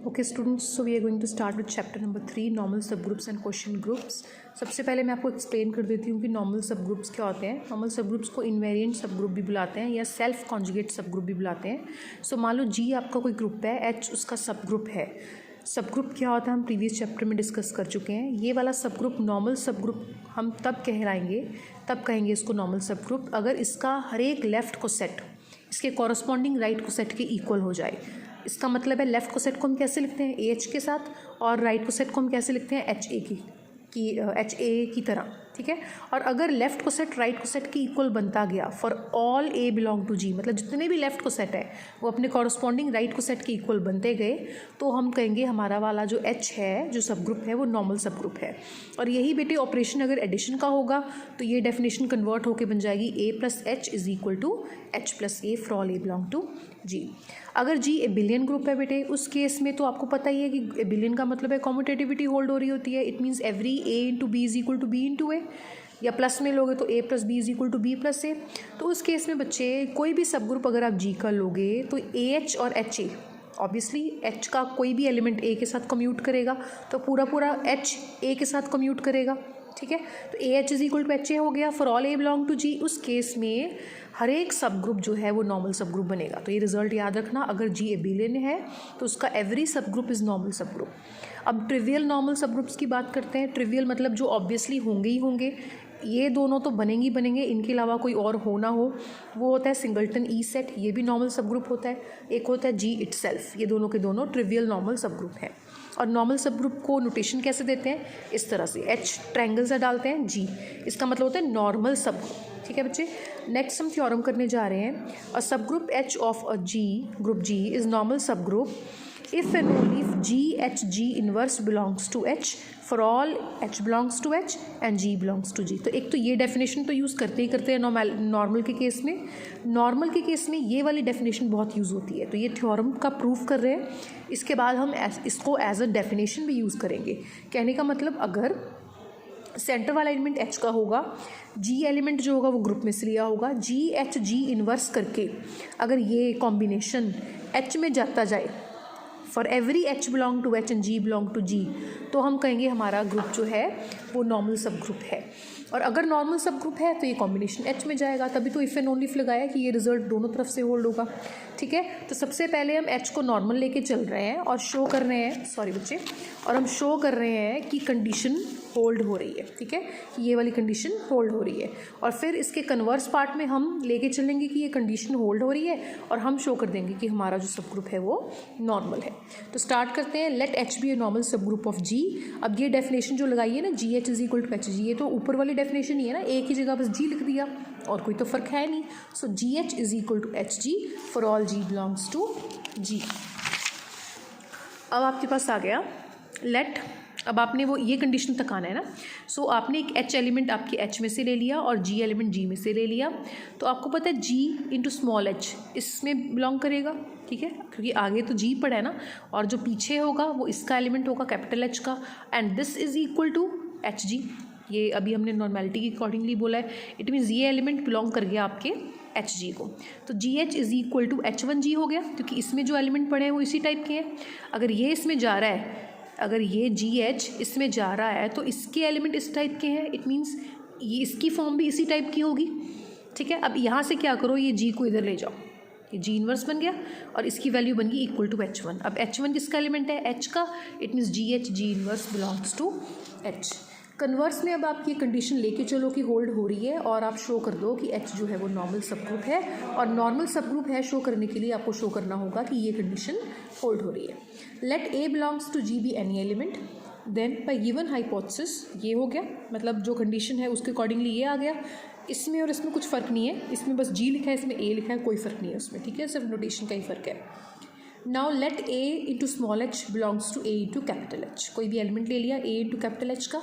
Okay students, so we are going to start with chapter number 3 normal sub groups and question groups. सबसे पहले मैं आपको explain कर देती हूँ कि नॉर्मल सब ग्रुप्स क्या होते हैं। नॉर्मल सब ग्रुप्स को इन्वेरिएंट सब ग्रुप भी बुलाते हैं या सेल्फ कॉन्जुगेट सब ग्रुप भी बुलाते हैं। सो मान लो जी आपका कोई ग्रुप है, एच उसका सब ग्रुप है। सब ग्रुप क्या होता है हम प्रीवियस चैप्टर में डिस्कस कर चुके हैं। ये वाला सब ग्रुप नॉर्मल सब ग्रुप हम तब कहेंगे इसको नॉर्मल सब ग्रुप अगर इसका हर एक लेफ्ट को सेट इसके कॉरस्पॉन्डिंग राइट को सेट के इक्वल हो जाए। इसका मतलब है लेफ़्ट को सेट को हम कैसे लिखते हैं एच के साथ और राइट को सेट को हम कैसे लिखते हैं एच ए की तरह, ठीक है। और अगर लेफ़्ट को सेट राइट को सेट के इक्वल बनता गया for all a belong to G, मतलब जितने भी लेफ़्ट को सेट है वो अपने कॉरस्पॉन्डिंग राइट को सेट के इक्वल बनते गए, तो हम कहेंगे हमारा वाला जो एच है जो सब ग्रुप है वो नॉर्मल सब ग्रुप है। और यही बेटे ऑपरेशन अगर एडिशन का होगा तो ये डेफिनेशन कन्वर्ट होकर बन जाएगी a plus H is equal to H plus a for all a belong to G. अगर जी एबिलियन ग्रुप है बेटे उस केस में तो आपको पता ही है कि एबिलियन का मतलब है कॉम्यूटेटिविटी होल्ड हो रही होती है। It means every a into b is equal to b into a, या प्लस में लोगे तो a plus b is equal to b plus a. तो उस केस में बच्चे कोई भी सब ग्रुप अगर आप जी का लोगे तो ए एच और एच ए, ऑब्वियसली एच का कोई भी एलिमेंट ए के साथ कम्यूट करेगा तो पूरा एच ए के साथ कम्यूट करेगा, ठीक है। तो a H is equal to H a हो गया for all a belong to G. उस केस में हर एक सब ग्रुप जो है वो नॉर्मल सब ग्रुप बनेगा। तो ये रिजल्ट याद रखना, अगर जी एबिलियन है तो उसका एवरी सब group is normal sub group. अब ट्रिवियल नॉर्मल सब ग्रुप्स की बात करते हैं। ट्रिवियल मतलब जो ऑब्वियसली होंगे ही होंगे, ये दोनों तो बनेंगे ही बनेंगे, इनके अलावा कोई और हो ना हो, वो होता है सिंगलटन ई सेट, ये भी नॉर्मल सब ग्रुप होता है। एक होता है जी इटसेल्फ, ये दोनों के दोनों ट्रिवियल नॉर्मल सब ग्रुप हैं। और नॉर्मल सब ग्रुप को नोटेशन कैसे देते हैं, इस तरह से एच ट्रायंगल से डालते हैं जी, इसका मतलब होता है नॉर्मल सब ग्रुप, ठीक है बच्चे। नेक्स्ट हम थ्योरम करने जा रहे हैं। A sub group H of a G group G is normal sub group if and only if g h g inverse belongs to h for all h belongs to h and g belongs to g। तो एक तो ये definition तो use करते ही करते हैं normal के case में। नॉर्मल के केस में ये वाली डेफिनेशन बहुत यूज़ होती है, तो ये थ्योरम का प्रूफ कर रहे हैं। इसके बाद हम इसको एज अ डेफिनेशन भी यूज़ करेंगे। कहने का मतलब अगर सेंटर वाला एलिमेंट एच का होगा, जी एलिमेंट जो होगा वो ग्रुप में से लिया होगा, जी एच जी इन्वर्स करके अगर ये कॉम्बिनेशन एच में जाता जाए for every h belong to H and g belong to G, तो हम कहेंगे हमारा ग्रुप जो है वो नॉर्मल सब ग्रुप है। और अगर नॉर्मल सब ग्रुप है तो ये कॉम्बिनेशन एच में जाएगा, तभी तो इफ़ एंड ओनली इफ लगाया कि ये रिजल्ट दोनों तरफ से होल्ड होगा, ठीक है। तो सबसे पहले हम एच को नॉर्मल लेके चल रहे हैं और शो कर रहे हैं, सॉरी बच्चे, और हम शो कर रहे हैं कि कंडीशन होल्ड हो रही है, ठीक है, कि ये वाली कंडीशन होल्ड हो रही है। और फिर इसके कन्वर्स पार्ट में हम लेके चलेंगे कि ये कंडीशन होल्ड हो रही है और हम शो कर देंगे कि हमारा जो सब ग्रुप है वो नॉर्मल है। तो स्टार्ट करते हैं। Let H be a normal sub group of G. अब ये डेफिनेशन जो लगाई है ना जी H is equal to H G, ये तो ऊपर वाली डेफिनेशन ही है ना, एक ही जगह बस जी लिख दिया और कोई तो फर्क है नहीं। So g H is equal to H g for all ji belongs to G. अब आपके पास आ गया लेट, अब आपने वो ये कंडीशन तक आना है ना। सो आपने एक एच एलिमेंट आपके एच में से ले लिया और जी एलिमेंट जी में से ले लिया, तो आपको पता है जी इंटू स्मॉल एच इसमें बिलोंग करेगा, ठीक है, क्योंकि आगे तो जी पड़ा है ना, और जो पीछे होगा वो इसका एलिमेंट होगा कैपिटल एच का, and this is equal to H G. ये अभी हमने नॉर्मेलिटी के अकॉर्डिंगली बोला है, इट मीन्स ये एलिमेंट बिलोंग कर गया आपके एच जी को। तो G H is equal to H one G हो गया, क्योंकि इसमें जो एलिमेंट पड़े हैं वो इसी टाइप के हैं। अगर ये इसमें जा रहा है, अगर ये जी एच इसमें जा रहा है तो इसके एलिमेंट इस टाइप के हैं, इट मीन्स ये इसकी फॉर्म भी इसी टाइप की होगी, ठीक है। अब यहाँ से क्या करो, ये जी को इधर ले जाओ, ये जी इनवर्स बन गया और इसकी वैल्यू बन गई इक्वल टू एच वन। अब एच वन किसका एलिमेंट है, एच का, it means G H ji inverse belongs to H. Converse में अब आप ये कंडीशन लेके चलो कि होल्ड हो रही है और आप शो कर दो कि एच जो है वो नॉर्मल सब ग्रुप है, और नॉर्मल सब ग्रुप है शो करने के लिए आपको शो करना होगा कि ये कंडीशन होल्ड हो रही है। Let A belongs to G be any element, then by given hypothesis, ये हो गया, मतलब जो कंडीशन है उसके अकॉर्डिंगली ये आ गया। इसमें और इसमें कुछ फ़र्क नहीं है, इसमें बस जी लिखा है, इसमें ए लिखा है, कोई फ़र्क नहीं है उसमें, ठीक है, सिर्फ नोटेशन का ही फ़र्क है। Now let A into small H belongs to A into capital H, कोई भी एलिमेंट ले लिया ए इंटू कैपिटल एच का,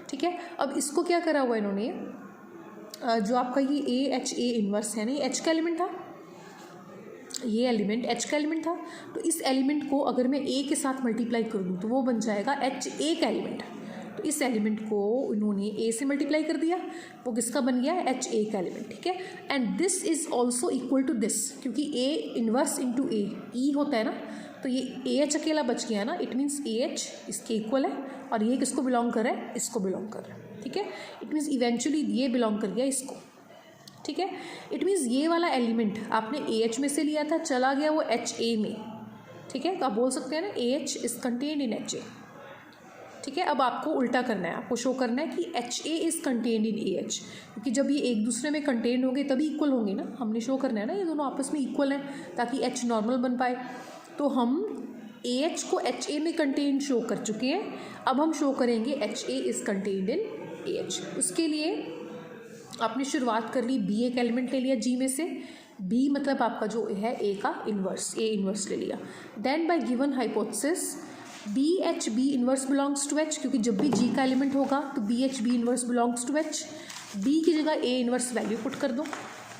ठीक है। अब इसको क्या करा हुआ इन्होंने, जो आपका ये ए एच ए इनवर्स है ना, ये एच का एलिमेंट था, ये एलिमेंट एच का एलिमेंट था, तो इस एलिमेंट को अगर मैं ए के साथ मल्टीप्लाई कर दूँ तो वो बन जाएगा एच ए का एलिमेंट। तो इस एलिमेंट को इन्होंने ए से मल्टीप्लाई कर दिया, वो किसका बन गया, एच ए का एलिमेंट, ठीक है। And this is also equal to this, क्योंकि ए इनवर्स इंटू ए ई होता है ना, तो ये ए एच अकेला बच गया ना, इट मीन्स ए एच इसके इक्वल है और ये किसको बिलोंग कर रहा है, इसको बिलोंग कर रहा है, ठीक है। इट मीन्स इवेंचुअली ये बिलोंग कर गया इसको, ठीक है। इट मीन्स ये वाला एलिमेंट आपने ए एच में से लिया था, चला गया वो एच ए में, ठीक है। तो आप बोल सकते हैं ना A H is contained in H A, ठीक है। अब आपको उल्टा करना है, आपको शो करना है कि H A is contained in A H, क्योंकि जब ये एक दूसरे में कंटेन्ड होंगे तभी इक्वल होंगे ना, हमने शो करना है ना ये दोनों आपस में इक्वल हैं ताकि एच नॉर्मल बन पाए। तो हम ए एच को एच ए में कंटेन्ड शो कर चुके हैं, अब हम शो करेंगे H A is contained in A H. उसके लिए आपने शुरुआत कर ली, बी एक एलिमेंट ले लिया जी में से, बी मतलब आपका जो है ए का इन्वर्स, ए इन्वर्स ले लिया। Then by given hypothesis B H B inverse belongs to H, क्योंकि जब भी जी का एलिमेंट होगा तो B H B inverse belongs to H, B की जगह ए इन्वर्स वैल्यू पुट कर दो,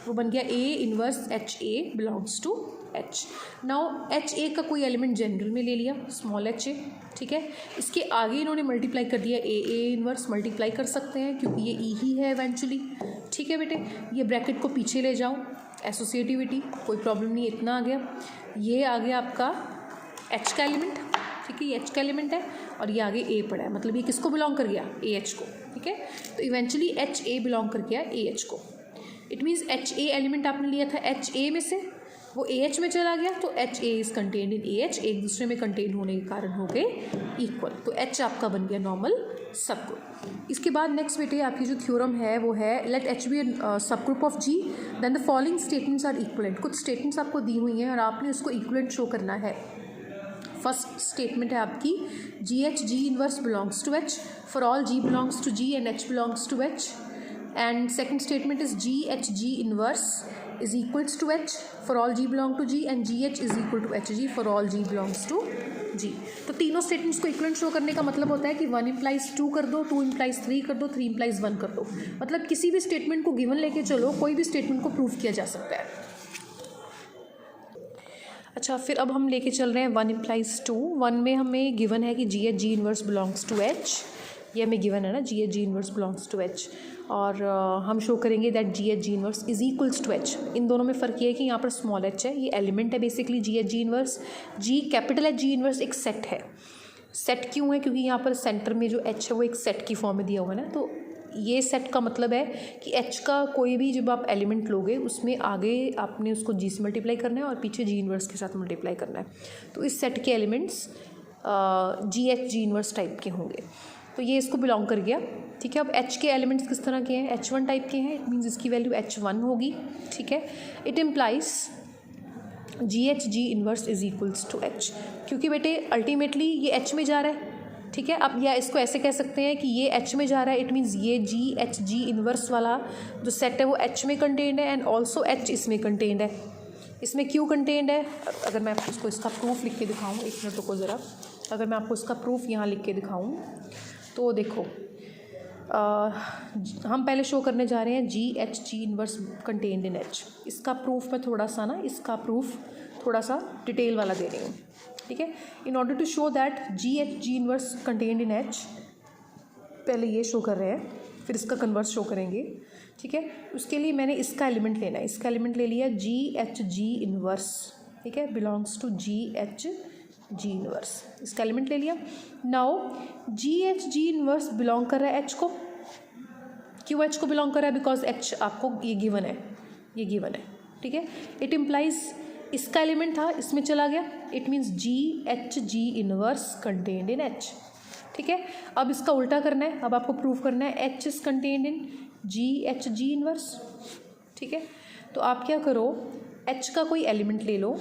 वो बन गया a inverse h a belongs to H. Now H a का कोई एलिमेंट जनरल में ले लिया, स्मॉल एच ए, ठीक है। इसके आगे इन्होंने मल्टीप्लाई कर दिया, ए इन्वर्स मल्टीप्लाई कर सकते हैं क्योंकि ये ई ही है इवेंचुअली, ठीक है बेटे। ये ब्रैकेट को पीछे ले जाओ, एसोसिएटिविटी कोई प्रॉब्लम नहीं, इतना आ गया। ये आ गया आपका एच का एलिमेंट, ठीक है, ये एच का एलिमेंट है और ये आगे ए पड़ा है, मतलब ये किसको बिलोंग कर गया, ए एच को, ठीक है। तो इवेंचुअली एच ए बिलोंग कर गया ए एच को। It means H A element आपने लिया था एच ए में से, वो ए एच में चला गया, तो H A is contained in A H, एक दूसरे में कंटेन होने के कारण हो गए इक्वल, तो एच आपका बन गया नॉर्मल सब ग्रुप। इसके बाद नेक्स्ट बेटे आपकी जो थ्योरम है वो है let H be sub group of G then the following statements are equivalent. कुछ स्टेटमेंट्स आपको दी हुई हैं और आपने उसको इक्वलेंट शो करना है। फर्स्ट स्टेटमेंट है आपकी G H ji inverse belongs to H for all ji belongs to G and H belongs to H, and second statement is G H ji inverse is equals to h for all g belong to g and gh is equal to hg for all g belongs to g। तो तीनों statements को equivalent show करने का मतलब होता है कि 1 implies 2 कर दो, 2 implies 3 कर दो, 3 implies 1 कर दो, मतलब किसी भी स्टेटमेंट को गिवन लेके चलो, कोई भी स्टेटमेंट को प्रूव किया जा सकता है। अच्छा, फिर अब हम लेके चल रहे हैं 1 implies 2। 1 में हमें गिवन है कि g H ji inverse belongs to H, ये हमें गिवन है ना, जी H ji inverse belongs to H, और हम शो करेंगे that ji H ji inverse is equals to H. इन दोनों में फ़र्क ये है कि यहाँ पर स्मॉल एच है, ये एलिमेंट है बेसिकली जी एच जी इनवर्स, जी कैपिटल एच जी इनवर्स एक सेट है। सेट क्यों है, क्योंकि यहाँ पर सेंटर में जो एच है वो एक सेट की फॉर्म में दिया हुआ है ना, तो ये सेट का मतलब है कि एच का कोई भी जब आप एलिमेंट लोगे उसमें आगे आपने उसको जी से मल्टीप्लाई करना है और पीछे जी इनवर्स के साथ मल्टीप्लाई करना है, तो इस सेट के एलिमेंट्स जी एच जी इनवर्स टाइप के होंगे, तो ये इसको बिलोंग कर गया, ठीक है। अब एच के एलिमेंट्स किस तरह के हैं, H1 टाइप के हैं, इट मीन्स इसकी वैल्यू H1 होगी, ठीक है। It implies G H ji inverse is equals to H, क्योंकि बेटे अल्टीमेटली ये एच में जा रहा है, ठीक है। अब या इसको ऐसे कह सकते हैं कि ये एच में जा रहा है, इट मीन्स ये जी एच जी इनवर्स वाला जो सेट है वो एच में कंटेन्ड है एंड ऑल्सो एच इसमें कंटेन्ड है। इसमें क्यों कंटेन्ड है, अगर मैं आपको इसका प्रूफ लिख के दिखाऊँ, एक मिनट रुको ज़रा, अगर मैं आपको इसका प्रूफ यहाँ लिख के दिखाऊँ तो देखो, हम पहले शो करने जा रहे हैं जी H ji inverse contained in H. इसका प्रूफ मैं थोड़ा सा ना, इसका प्रूफ थोड़ा सा डिटेल वाला दे रही हूँ, ठीक है। In order to show that ji H ji inverse contained in H, पहले ये शो कर रहे हैं, फिर इसका कन्वर्स शो करेंगे, ठीक है। उसके लिए मैंने इसका एलिमेंट लेना है, इसका एलिमेंट ले लिया जी एच जी इनवर्स, ठीक है, belongs to G H ji inverse, इसका एलिमेंट ले लिया। नाउ जी एच जी इनवर्स बिलोंग कर रहा है एच को, क्यों एच को बिलोंग कर रहा है, बिकॉज एच आपको ये गिवन है, ये गिवन है, ठीक है। इट इम्प्लाइज इसका एलिमेंट था, इसमें चला गया, it means G H ji inverse contained in H, ठीक है। अब इसका उल्टा करना है, अब आपको प्रूव करना है H is contained in ji H ji inverse, ठीक है। तो आप क्या करो, एच का कोई एलिमेंट ले लो,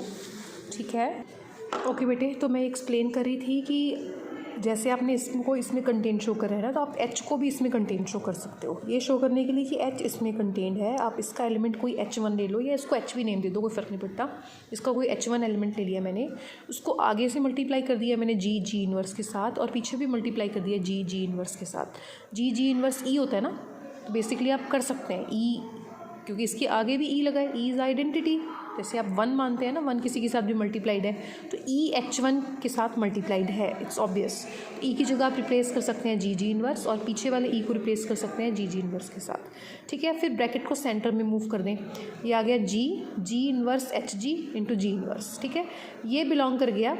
ठीक है। ओके बेटे, तो मैं एक्सप्लेन कर रही थी कि जैसे आपने इसको इसमें कंटेंट शो कर रहा है ना, तो आप एच को भी इसमें कंटेंट शो कर सकते हो, ये शो करने के लिए कि एच इसमें कंटेंट है। आप इसका एलिमेंट कोई H1 ले लो या इसको एच भी नेम दे दो, कोई फ़र्क नहीं पड़ता। इसका कोई H1 एलिमेंट ले लिया मैंने, उसको आगे से मल्टीप्लाई कर दिया मैंने जी जी इनवर्स के साथ, और पीछे भी मल्टीप्लाई कर दिया जी जी इनवर्स के साथ। जी जी इनवर्स ई होता है ना, तो बेसिकली आप कर सकते हैं ई, क्योंकि इसके आगे भी ई लगा है, ई इज़ आइडेंटिटी, जैसे आप 1 मानते हैं ना, 1 किसी के साथ भी मल्टीप्लाइड है तो EH1 के साथ मल्टीप्लाइड है, इट्स ऑब्वियस। E की जगह आप रिप्लेस कर सकते हैं जी इनवर्स और पीछे वाले E को रिप्लेस कर सकते हैं जी इनवर्स के साथ, ठीक है। फिर ब्रैकेट को सेंटर में मूव कर दें, ये आ गया जी इनवर्स HG इंटू जी इनवर्स, ठीक है। ये बिलोंग कर गया,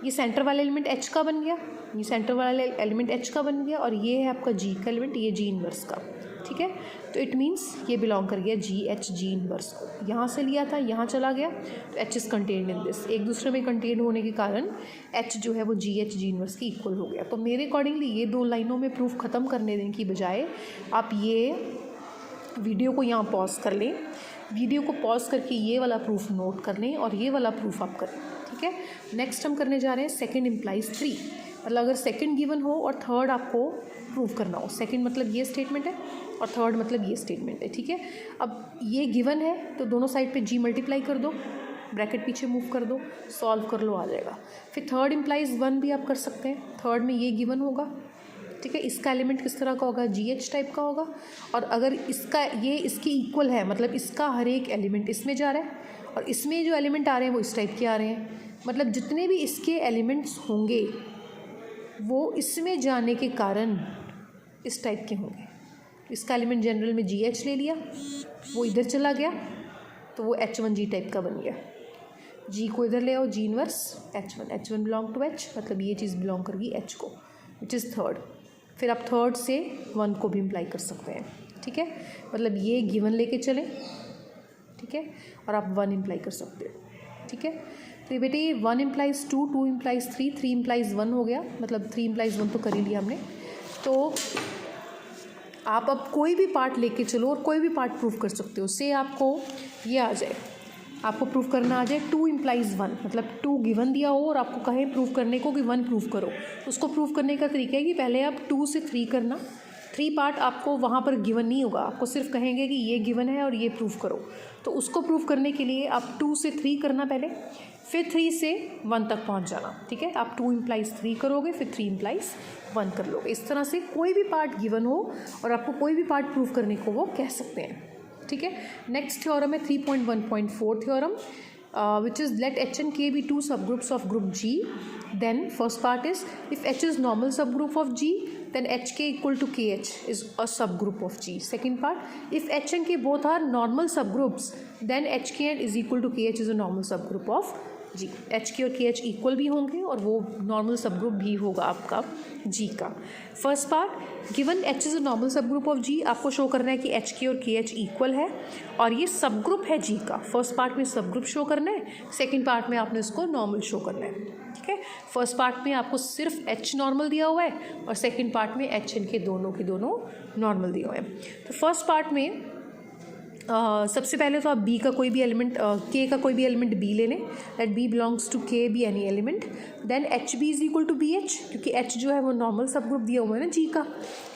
ये सेंटर वाला एलिमेंट H का बन गया, ये सेंटर वाला एलिमेंट H का बन गया और ये है आपका G का एलिमेंट, ये जी इनवर्स का, ठीक है। तो इट मीन्स ये बिलोंग कर गया जी इनवर्स को, यहाँ से लिया था यहाँ चला गया तो H is contained in this, एक दूसरे में कंटेन्ड होने के कारण H जो है वो जी इनवर्स की इक्वल हो गया। तो मेरे अकॉर्डिंगली ये 2 लाइनों में प्रूफ ख़त्म करने देने की बजाय आप ये वीडियो को यहाँ पॉज कर लें, वीडियो को पॉज करके ये वाला प्रूफ नोट कर लें और ये वाला प्रूफ आप करें, ठीक है। नेक्स्ट हम करने जा रहे हैं सेकंड इम्प्लाइज 3, मतलब अगर सेकंड गिवन हो और थर्ड आपको प्रूव करना हो, सेकंड मतलब ये स्टेटमेंट है और थर्ड मतलब ये स्टेटमेंट है, ठीक है। अब ये गिवन है तो दोनों साइड पे जी मल्टीप्लाई कर दो, ब्रैकेट पीछे मूव कर दो, सॉल्व कर लो, आ जाएगा। फिर थर्ड इम्प्लाइज 1 भी आप कर सकते हैं, थर्ड में ये गिवन होगा, ठीक है। इसका एलिमेंट किस तरह का होगा, GH टाइप का होगा और अगर इसका ये इसके इक्वल है मतलब इसका हर एक एलिमेंट इसमें जा रहा है और इसमें जो एलिमेंट आ रहे हैं वो इस टाइप के आ रहे हैं, मतलब जितने भी इसके एलिमेंट्स होंगे वो इसमें जाने के कारण इस टाइप के होंगे। इसका एलिमेंट जनरल में GH ले लिया, वो इधर चला गया तो वो H1G टाइप का बन गया, G को इधर ले आओ, G inverse H1 belong to H, मतलब ये चीज़ बिलोंग करेगी H को, विच इज़ थर्ड। फिर आप थर्ड से 1 को भी इम्प्लाई कर सकते हैं, ठीक है, मतलब ये गिवन लेके चलें, ठीक है, और आप 1 इम्प्लाई कर सकते हो, ठीक है। तो ये बेटे 1 इम्प्लाइज 2, 2 इम्प्लाइज 3, 3 इम्प्लाइज 1 हो गया, मतलब 3 इम्प्लाइज 1 तो कर ही लिया हमने। तो आप अब कोई भी पार्ट लेके चलो और कोई भी पार्ट प्रूफ कर सकते हो, से आपको ये आ जाए, आपको प्रूफ करना आ जाए 2 इम्प्लाइज 1, मतलब 2 गिवन दिया हो और आपको कहें प्रूफ करने को कि 1 प्रूफ करो, तो उसको प्रूफ करने का तरीका है कि पहले आप 2 से 3 करना, 3 पार्ट आपको वहाँ पर गिवन नहीं होगा, आपको सिर्फ कहेंगे कि ये गिवन है और ये प्रूफ करो, तो उसको प्रूफ करने के लिए आप 2 से 3 करना पहले, फिर 3 से 1 तक पहुँच जाना, ठीक है। आप 2 इम्प्लाइज 3 करोगे, फिर 3 इम्प्लाइज 1 कर लोगे। इस तरह से कोई भी पार्ट गिवन हो और आपको कोई भी पार्ट प्रूफ करने को वो कह सकते हैं, ठीक है। नेक्स्ट थ्योरम है 3.1.4 theorem, which is let H and K be 2 subgroups of group G. Then first part is if H is normal subgroup of G, then HK equal to KH is a subgroup of G. Second part, if H and K both are normal subgroups, then HK is equal to KH is a normal subgroup of G. HK और KH equal भी होंगे और वो normal subgroup भी होगा आपका G का। First part, given H is a normal subgroup of G, आपको शो करना है कि HK और KH इक्वल है और ये सबग्रुप है G का। फर्स्ट पार्ट में सबग्रुप शो करना है, सेकंड पार्ट में आपने इसको नॉर्मल शो करना है, ठीक है। फर्स्ट पार्ट में आपको सिर्फ H नॉर्मल दिया हुआ है और सेकंड पार्ट में H इनके दोनों के दोनों नॉर्मल दिए हुए हैं। तो फर्स्ट पार्ट में सबसे पहले तो आप B का कोई भी एलिमेंट, K का कोई भी एलिमेंट B ले लें, that B belongs to K be any element, then HB is equal to BH, क्योंकि H जो है वो नॉर्मल सब ग्रुप दिया हुआ है ना G का,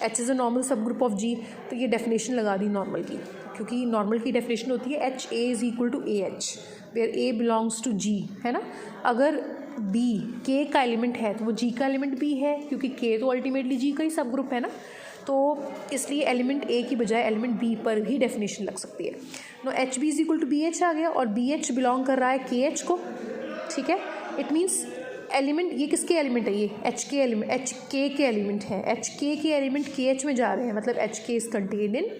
H is a normal sub group of G, तो ये डेफिनेशन लगा दी नॉर्मल की, क्योंकि नॉर्मल की डेफिनेशन होती है HA is equal to AH, where A belongs to G, है ना। अगर B K का एलिमेंट है तो वो G का एलिमेंट भी है, क्योंकि K तो अल्टीमेटली G का ही सब ग्रुप है ना, तो इसलिए एलिमेंट A की बजाय एलिमेंट B पर भी डेफिनेशन लग सकती है। No HB is equal to BH आ गया और BH बिलोंग कर रहा है KH को, ठीक है। इट मीन्स एलिमेंट, ये किसके एलिमेंट है, ये HK एलिमेंट, HK के एलिमेंट है, HK के एलिमेंट KH में जा रहे हैं, मतलब HK is contained in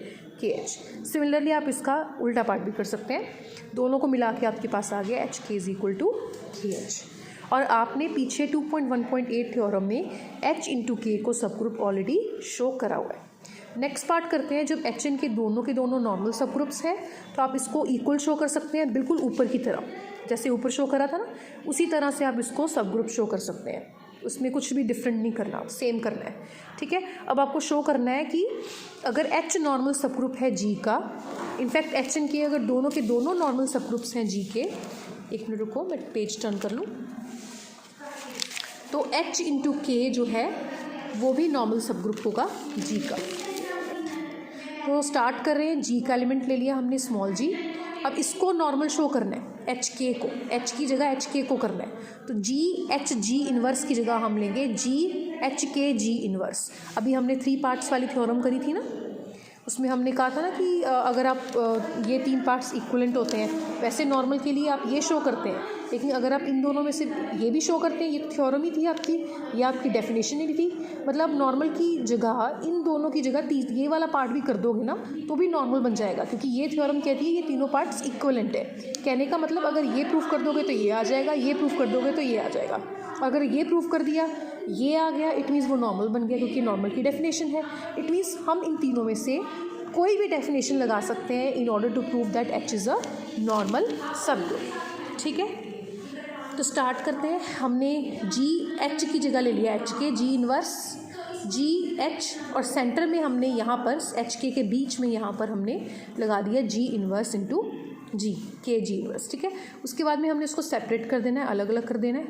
KH। Similarly आप इसका उल्टा पार्ट भी कर सकते हैं, दोनों को मिला के आपके पास आ गया HK is equal to KH। और आपने पीछे 2.1.8 थ्योरम में H इंटू K को सब ग्रुप ऑलरेडी शो करा हुआ है। नेक्स्ट पार्ट करते हैं, जब H के दोनों नॉर्मल सब ग्रुप्स हैं तो आप इसको इक्वल शो कर सकते हैं, बिल्कुल ऊपर की तरह, जैसे ऊपर शो करा था ना उसी तरह से आप इसको सब ग्रुप शो कर सकते हैं, उसमें कुछ भी डिफरेंट नहीं करना, सेम करना है, ठीक है। अब आपको शो करना है कि अगर H नॉर्मल सब ग्रुप है G का, इनफैक्ट H एंड K अगर दोनों के दोनों नॉर्मल सब ग्रुप्स हैं G के, एक मिनट रुको मैं पेज टर्न कर लूँ, तो H इंटू K जो है वो भी नॉर्मल सब ग्रुप होगा G का। तो स्टार्ट कर रहे हैं, G का एलिमेंट ले लिया हमने स्मॉल g, अब इसको नॉर्मल शो करना है HK को, H की जगह HK को करना है, तो GHG इन्वर्स की जगह हम लेंगे GHKG इन्वर्स। अभी हमने 3 पार्ट्स वाली थ्योरम करी थी ना, उसमें हमने कहा था ना कि अगर आप ये 3 पार्ट्स इक्वलेंट होते हैं वैसे नॉर्मल के लिए आप ये शो करते हैं, लेकिन अगर आप इन दोनों में से ये भी शो करते हैं, ये थ्योरम ही थी आपकी, ये आपकी डेफिनेशन ही थी, मतलब नॉर्मल की जगह इन दोनों की जगह ये वाला पार्ट भी कर दोगे ना तो भी नॉर्मल बन जाएगा, क्योंकि ये थ्योरम कहती है ये तीनों पार्ट्स इक्वलेंट है। कहने का मतलब अगर ये प्रूफ कर दोगे तो ये आ जाएगा, ये प्रूफ कर दोगे तो ये आ जाएगा। अगर ये प्रूफ कर दिया ये आ गया, इट मीन्स वो नॉर्मल बन गया, क्योंकि नॉर्मल की डेफिनेशन है। इट मीन्स हम इन तीनों में से कोई भी डेफिनेशन लगा सकते हैं in order to prove that H is a normal sub group. ठीक है, तो स्टार्ट करते हैं। हमने जी एच की जगह ले लिया एच के, जी इनवर्स जी एच, और सेंटर में हमने यहाँ पर एच के बीच में यहाँ पर हमने लगा दिया जी इनवर्स इंटू जी के जी इनवर्स। ठीक है, उसके बाद में हमने इसको सेपरेट कर देना है, अलग अलग कर देना है,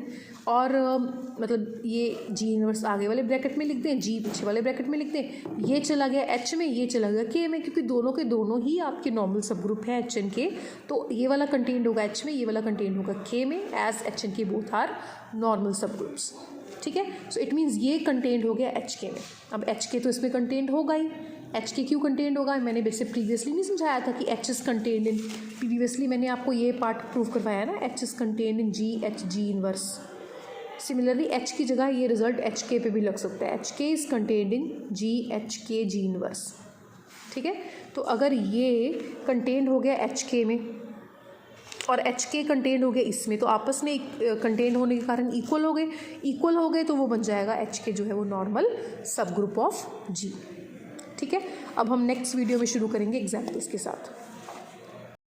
और मतलब ये जी इनवर्स आगे वाले ब्रैकेट में लिख दें, जी पीछे वाले ब्रैकेट में लिख दें। ये चला गया एच में, ये चला गया के में, क्योंकि दोनों के दोनों ही आपके नॉर्मल सब ग्रुप हैं एच एन के, तो ये वाला कंटेंट होगा एच में, ये वाला कंटेंट होगा के में, एज एच एन के both are normal sub groups. ठीक है, सो इट मीन्स ये कंटेंट हो गया एच के में। अब एच के तो इसमें कंटेंट होगा ही, एच के क्यों कंटेंट होगा, मैंने वैसे प्रीवियसली नहीं समझाया था कि H is contained in, previously मैंने आपको ये पार्ट प्रूव करवाया ना, H is contained in ji H ji inverse. Similarly H की जगह ये रिजल्ट एच के पे भी लग सकता है, एच के is contained in ji H के जी इनवर्स। ठीक है, तो अगर ये कंटेंट हो गया एच के में और एच के कंटेंट हो गए इसमें, तो आपस में कंटेंट होने के कारण इक्वल हो गए तो वो बन जाएगा एच के जो है वो नॉर्मल सब ग्रुप ऑफ जी। ठीक है, अब हम नेक्स्ट वीडियो में शुरू करेंगे एग्जाम्पल्स के साथ।